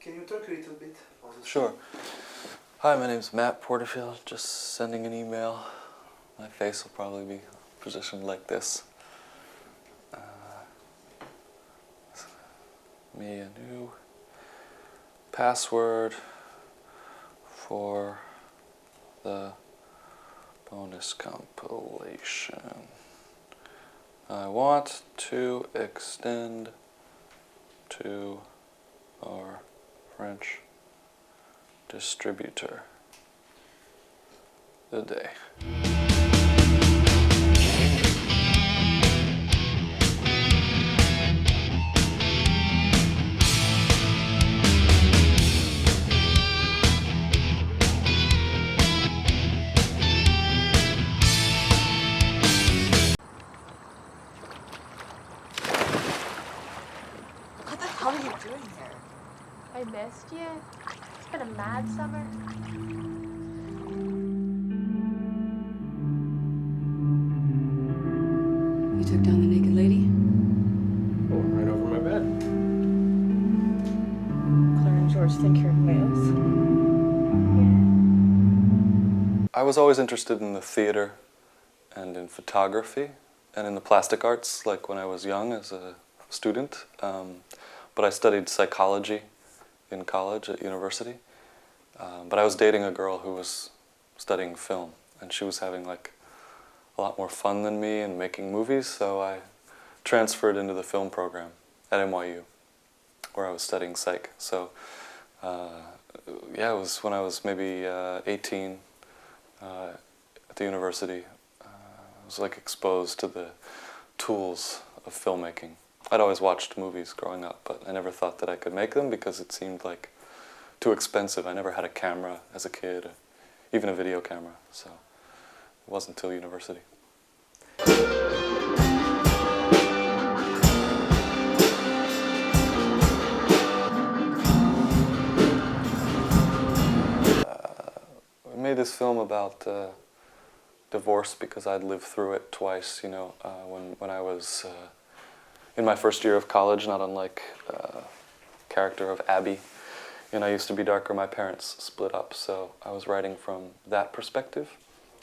Can you talk a little bit? Sure. Hi, my name's Matt Porterfield. Just sending an email. My face will probably be positioned like this. Me a new password for the bonus compilation. I want to extend to our French distributor the day. What the hell are you doing here? I missed you. It's been a mad summer. You took down the naked lady? Oh, right over my bed. Claire and George think you're in Wales? I was always interested in the theater and in photography and in the plastic arts, like when I was young as a student. But I studied psychology in college at university. But I was dating a girl who was studying film, and she was having like a lot more fun than me and making movies, so I transferred into the film program at NYU, where I was studying psych. So yeah, it was when I was maybe 18 at the university. I was like exposed to the tools of filmmaking. I'd always watched movies growing up, but I never thought that I could make them because it seemed like too expensive. I never had a camera as a kid, even a video camera, so it wasn't until university. I made this film about divorce because I'd lived through it twice, you know, when I was in my first year of college, not unlike character of Abby. And I used to be darker, my parents split up, so I was writing from that perspective.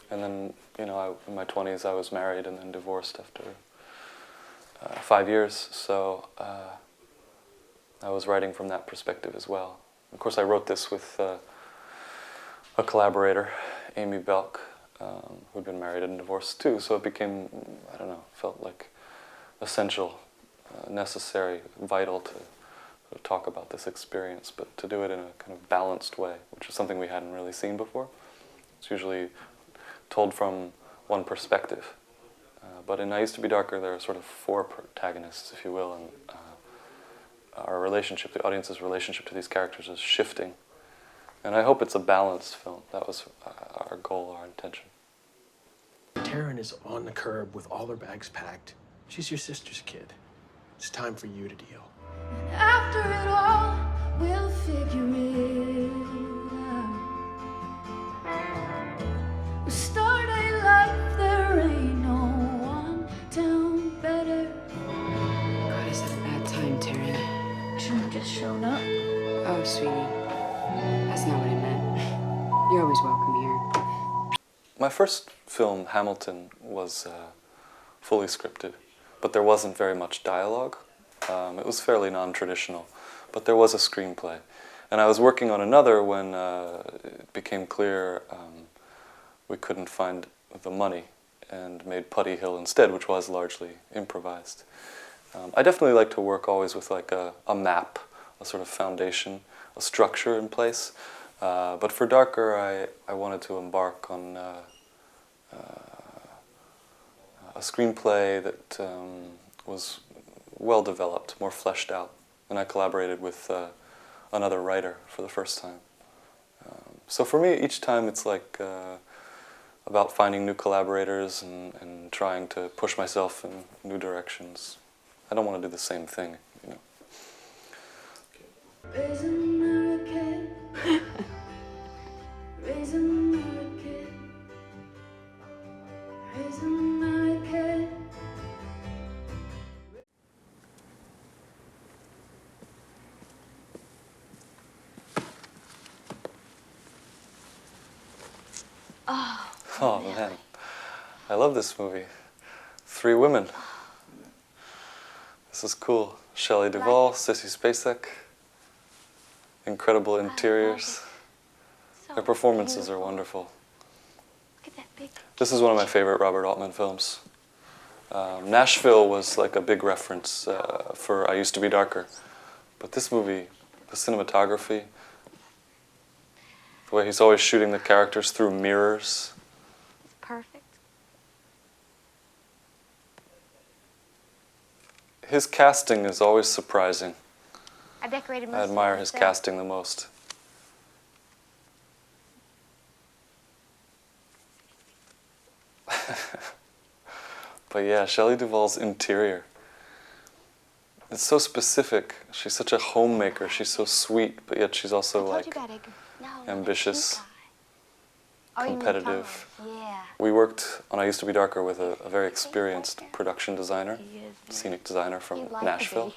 And then, you know, in my 20s I was married and then divorced after 5 years, so I was writing from that perspective as well. Of course, I wrote this with a collaborator, Amy Belk, who'd been married and divorced too, so it became, I don't know, felt like essential, necessary, vital to talk about this experience, but to do it in a kind of balanced way, which is something we hadn't really seen before. It's usually told from one perspective. But in I Used to Be Darker, there are sort of four protagonists, if you will, and our relationship, the audience's relationship to these characters is shifting. And I hope it's a balanced film. That was our goal, our intention. Taryn is on the curb with all her bags packed. She's your sister's kid. It's time for you to deal. And after it all, we'll figure it out. We'll start a life, there ain't no one down better. God, is it a bad time, Taryn? Shouldn't have just shown up. Oh, sweetie. That's not what I meant. You're always welcome here. My first film, Hamilton, was fully scripted, but there wasn't very much dialogue. It was fairly non-traditional, but there was a screenplay. And I was working on another when it became clear we couldn't find the money and made Putty Hill instead, which was largely improvised. I definitely like to work always with like a map, a sort of foundation, a structure in place. But for Darker, I wanted to embark on a screenplay that was well developed, more fleshed out, and I collaborated with another writer for the first time. So for me, each time it's like about finding new collaborators and trying to push myself in new directions. I don't want to do the same thing, you know. Raisin American. Raisin American. Raisin American. Oh man, I love this movie. 3 women. This is cool. Shelley Duvall, Sissy Spacek. Incredible interiors. So Their performances are beautiful. wonderful. Look at that big. This is one of my favorite Robert Altman films. Nashville was like a big reference for I Used to Be Darker. But this movie, the cinematography, the way he's always shooting the characters through mirrors. Perfect. His casting is always surprising. I decorated most I of admire it his myself. casting the most. But yeah, Shelley Duvall's interior. It's so specific. She's such a homemaker. She's so sweet, but yet she's also I told like you about Edgar. No, not the ambitious, pink eye. Oh, you mean competitive. colors. Yeah. We worked on I Used to Be Darker with a very experienced production designer, He is. scenic designer from He'd like to Nashville, be.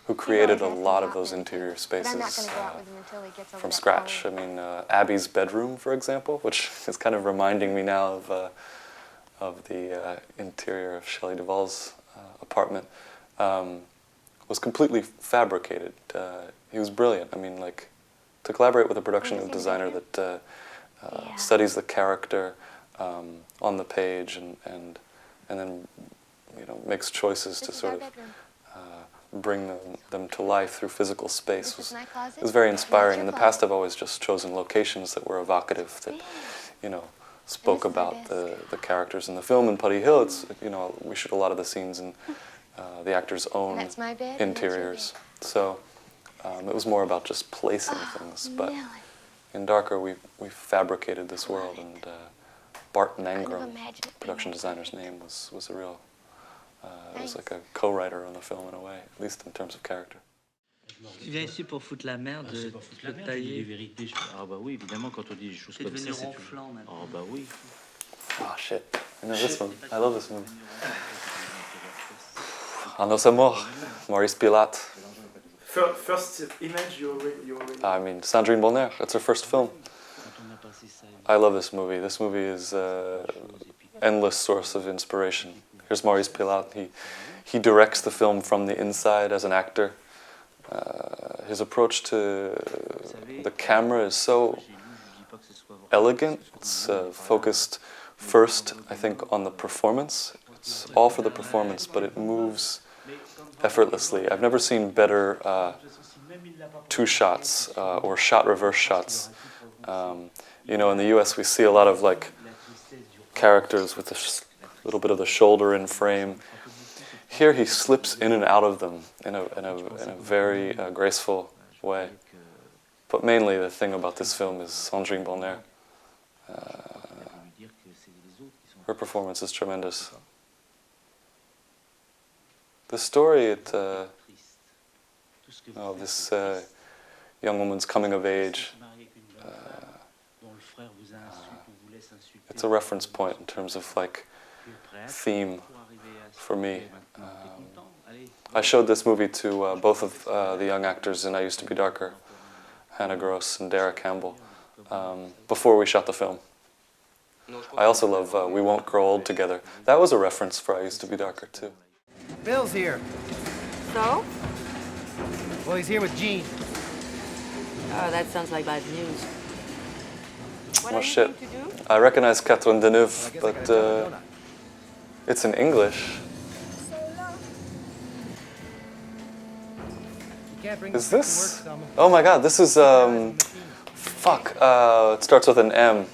who He created a always has lot to of those walk interior into it. But I'm not spaces going to go out with him until he gets over from that scratch. I color. mean, Abby's bedroom, for example, which is kind of reminding me now of the interior of Shelley Duvall's apartment, was completely fabricated. He was brilliant. I mean, like, to collaborate with a production Have you seen designer Pecker? that Yeah. studies the character on the page and then, you know, makes choices to This is sort our of bedroom. bring them to life through physical space This is was, my closet. was very That's inspiring. your In the closet. past, I've always just chosen locations that were evocative, that, Yeah. you know, spoke this is our about desk. the characters in the film. In Putty Hill, it's, you know, we shoot a lot of the scenes in the actors' own That's my bed, and that's your interiors. So it was more about just placing things. But in Darker, we fabricated this world, and Bart Mangrum, imagine it being production like designer's that. name, was a real, it was Thanks. like a co-writer on the film in a way, at least in terms of character. Tu viens ici pour foutre la merde, C'est pas foutre tu la peux te merde, je dis des tailler. vérités. Ah bah oui, évidemment, quand on dit des choses T'es comme ça, devenu c'est ronflant toujours... maintenant. Ah bah oui. Oh shit, I know this one. I love this movie. Nos amours, Maurice Pialat. First image you already. I mean, Sandrine Bonnaire, that's her first film. Quand on a passé ça, I love this movie. This movie is an endless source of inspiration. Here's Maurice Pialat. He directs the film from the inside as an actor. His approach to the camera is so j'ai lu, je dis pas que ce soit vrai. elegant. It's focused first, I think, on the performance. It's all for the performance, but it moves effortlessly. I've never seen better two shots or shot reverse shots. You know, in the U.S. we see a lot of like characters with a little bit of the shoulder in frame. Here he slips in and out of them in a very graceful way. But mainly the thing about this film is Sandrine Bonnaire. Dire que c'est les autres qui sont Her performance is tremendous. The story tristes. Tout ce que vous of faites, this c'est triste. young woman's coming of age, Vous mariez avec une bonne femme dont le frère vous insulte ou vous laisse insulter. it's a reference point in terms of like Puis prête theme pour arriver à ce for me. que maintenant, t'es content? Allez, I showed this movie to both of the young actors in I Used to Be Darker, Hannah Gross and Dara Campbell, before we shot the film. I also love We Won't Grow Old Together. That was a reference for I Used to Be Darker too. Bill's here. So? Well, he's here with Jean. Oh, that sounds like bad news. What Oh are you shit. going to do? I recognize Catherine Well, I Deneuve, guess I but gotta tell her, don't I? it's in English. You can't bring Is the this? to work, Selma. Oh my god, this is, fuck, it starts with an M.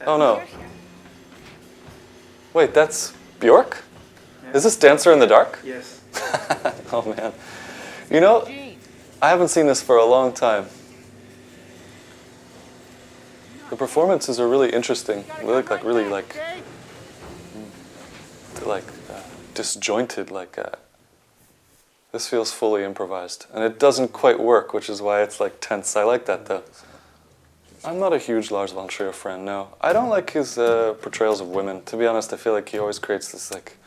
Oh no. Wait, that's Bjork? Is this Dancer in the Dark? Yes. Oh man. You know, I haven't seen this for a long time. The performances are really interesting. They look like really like disjointed, like this feels fully improvised. And it doesn't quite work, which is why it's like tense. I like that though. I'm not a huge Lars Von Trier fan, no. I don't like his portrayals of women. To be honest, I feel like he always creates this like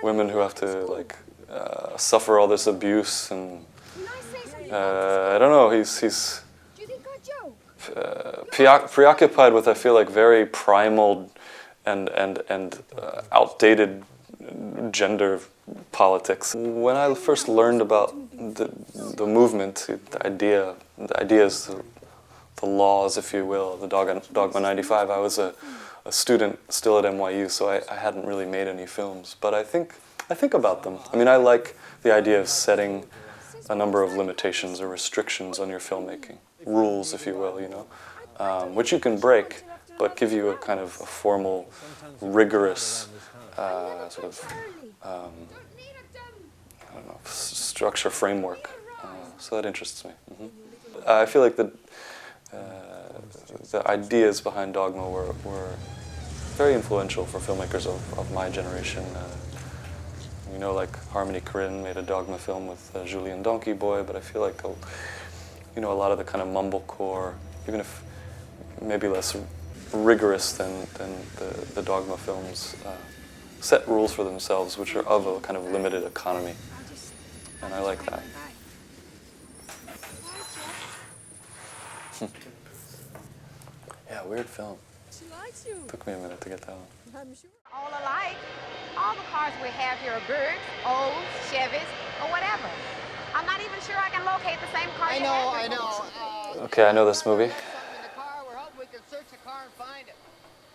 women who have to like suffer all this abuse and I don't know. He's preoccupied with, I feel like, very primal and outdated gender politics. When I first learned about the movement, the ideas, the laws, if you will, the Dogma 95, I was a student still at NYU, so I hadn't really made any films. But I think about them. I mean, I like the idea of setting a number of limitations or restrictions on your filmmaking, rules, if you will, you know, which you can break, but give you a kind of a formal, rigorous sort of, I don't know, structure framework. So that interests me. I feel like the ideas behind Dogma were very influential for filmmakers of my generation. You know, like Harmony Korine made a Dogma film with Julien Donkey Boy, but I feel like, you know, a lot of the kind of mumblecore, even if maybe less rigorous than the Dogma films, set rules for themselves, which are of a kind of limited economy, and I like that. Yeah, weird film. She likes you. Took me a minute to get that one. I'm sure. All alike. All the cars we have here are Birds, Olds, Chevys, or whatever. I'm not even sure I can locate the same car. I know. Okay, I know this movie. In the car, we're hoping we can search the car and find it.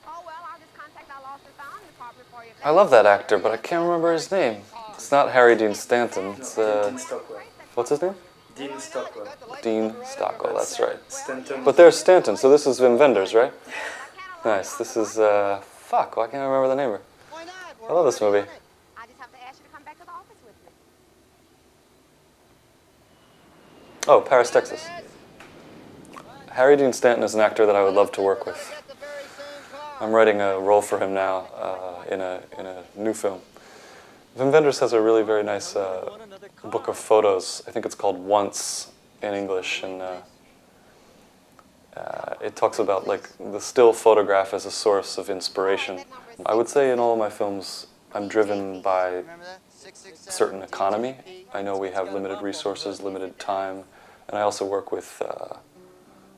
Oh, well, I'll just contact our lost and found department for you. I love that actor, but I can't remember his name. It's not Harry Dean Stanton. It's Dean Stockwell. what's his name? Dean Stockwell. Dean Stockwell. That's right. Stanton. But there's Stanton. So this is Wenders, right? Nice. This is fuck. Why can't I remember the name? Why not? I love this movie. I just have to ask you to come back to the office with me. Oh, Paris, Texas. Harry Dean Stanton is an actor that I would love to work with. I'm writing a role for him now in a new film. Wim Wenders has a really very nice book of photos. I think it's called Once in English, and it talks about like the still photograph as a source of inspiration. I would say in all of my films, I'm driven by a certain economy. I know we have limited resources, limited time, and I also work with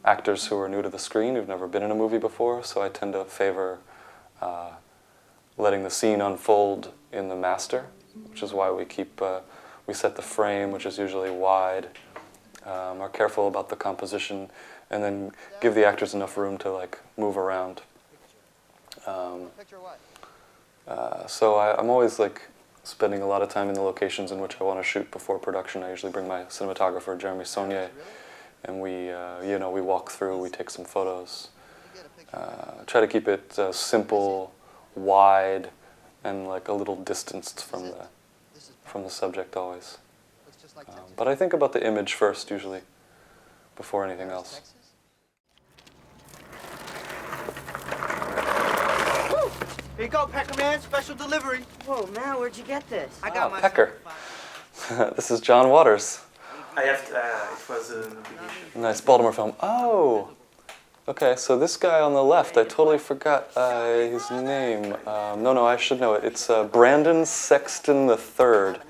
actors who are new to the screen, who've never been in a movie before, so I tend to favor letting the scene unfold in the master, which is why we set the frame, which is usually wide, are careful about the composition, and then give the actors enough room to like move around. So I'm always like spending a lot of time in the locations in which I want to shoot before production. I usually bring my cinematographer, Jeremy Saunier, and we walk through, we take some photos. Try to keep it simple, wide, and like a little distanced from the subject always. But I think about the image first, usually, before anything else. Here you go, Pecker man, special delivery. Whoa, man, where'd you get this? I got my Pecker. This is John Waters. I have to, it was an obligation. Nice Baltimore film. Oh! Okay, so this guy on the left, I totally forgot his name. No, I should know it. It's Brandon Sexton III,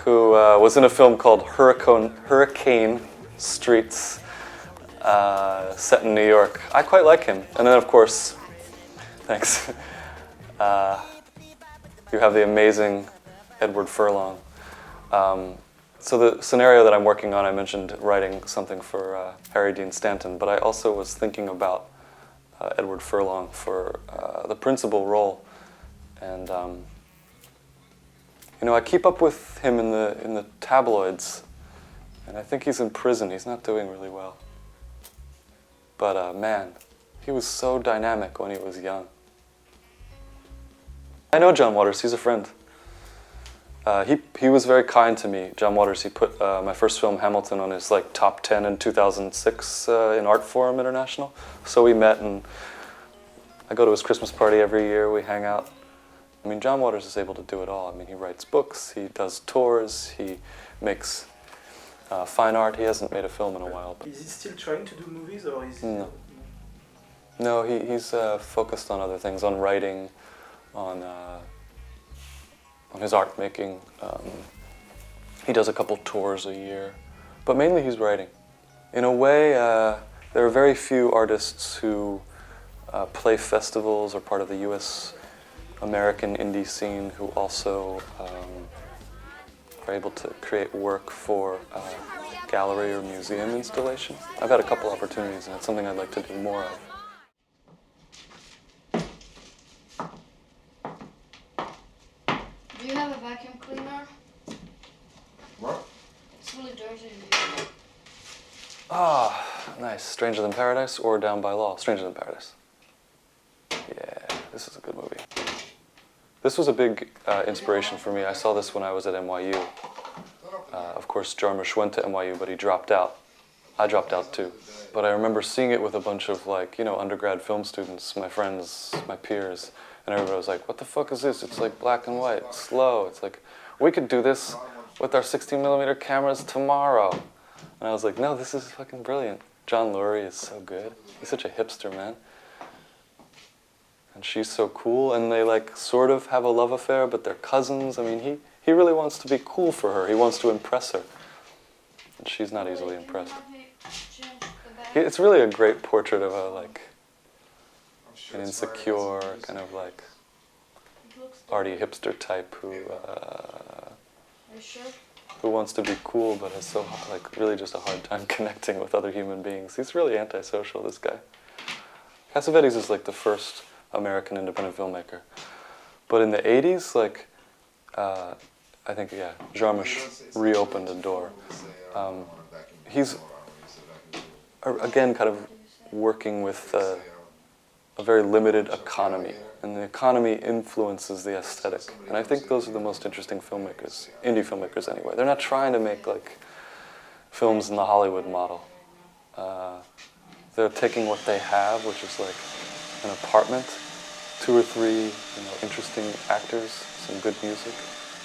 who was in a film called Hurricane Streets, set in New York. I quite like him. And then, of course, thanks, you have the amazing Edward Furlong. So the scenario that I'm working on, I mentioned writing something for Harry Dean Stanton, but I also was thinking about Edward Furlong for the principal role, and I keep up with him in the tabloids, and I think he's in prison. He's not doing really well, but man, he was so dynamic when he was young. I know John Waters. He's a friend. He was very kind to me, John Waters. He put my first film, Hamilton, on his like top 10 in 2006 in Art Forum International. So we met, and I go to his Christmas party every year. We hang out. I mean, John Waters is able to do it all. I mean, he writes books, he does tours, he makes fine art. He hasn't made a film in a while. But Is he still trying to do movies, or is he... No, he's focused on other things, on writing, on his art making. He does a couple tours a year, but mainly he's writing. In a way, There are very few artists who play festivals or part of the US American indie scene who also are able to create work for gallery or museum installation. I've had a couple opportunities and it's something I'd like to do more of. Do you have a vacuum cleaner? What? It's really dirty in here. Ah, nice. Stranger Than Paradise or Down by Law? Stranger Than Paradise. Yeah, this is a good movie. This was a big inspiration for me. I saw this when I was at NYU. Of course, Jarmush went to NYU, but he dropped out. I dropped out too. But I remember seeing it with a bunch of undergrad film students, my friends, my peers, and everybody was like, what the fuck is this? It's like black and white, it's slow. It's like, we could do this with our 16mm cameras tomorrow. And I was like, no, this is fucking brilliant. John Lurie is so good. He's such a hipster, man. And she's so cool, and they sort of have a love affair, but they're cousins. I mean, he really wants to be cool for her. He wants to impress her. And she's not easily impressed. It's really a great portrait of an insecure, kind of arty hipster type who wants to be cool but has so really just a hard time connecting with other human beings. He's really antisocial, this guy. Cassavetes is the first American independent filmmaker. But in the 80s, I think, yeah, Jarmush reopened a door. He's, again, kind of working with a very limited economy. And the economy influences the aesthetic. And I think those are the most interesting filmmakers, indie filmmakers anyway. They're not trying to make films in the Hollywood model. They're taking what they have, which is an apartment, 2 or 3 interesting actors, some good music,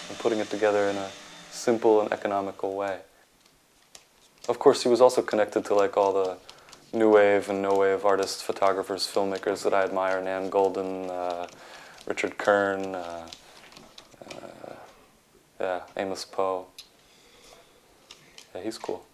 and putting it together in a simple and economical way. Of course, he was also connected to all the new wave and no wave artists, photographers, filmmakers that I admire: Nan Goldin, Richard Kern, yeah, Amos Poe. Yeah, he's cool.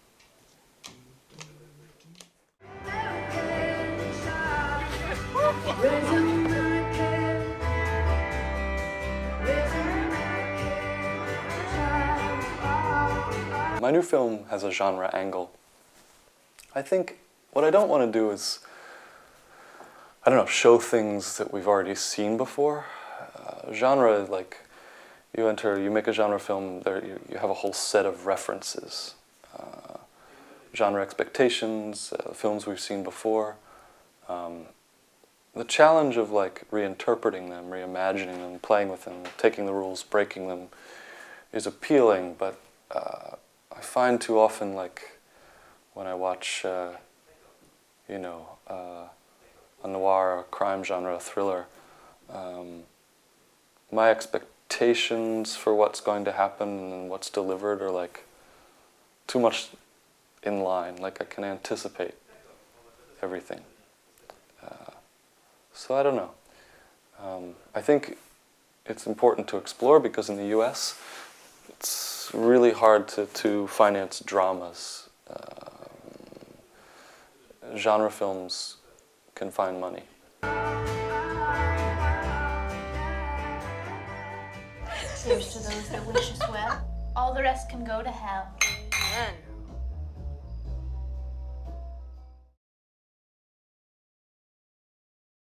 My new film has a genre angle. I think what I don't want to do is, I don't know, show things that we've already seen before. Genre, you make a genre film, you have a whole set of references. Genre expectations, films we've seen before. The challenge of reinterpreting them, reimagining them, playing with them, taking the rules, breaking them, is appealing, but I find too often, when I watch, a noir, a crime genre, a thriller, my expectations for what's going to happen and what's delivered are too much in line. I can anticipate everything. So I don't know. I think it's important to explore because in the US, it's really hard to finance dramas. Genre films can find money. Cheers to those that wish us well. All the rest can go to hell. Amen.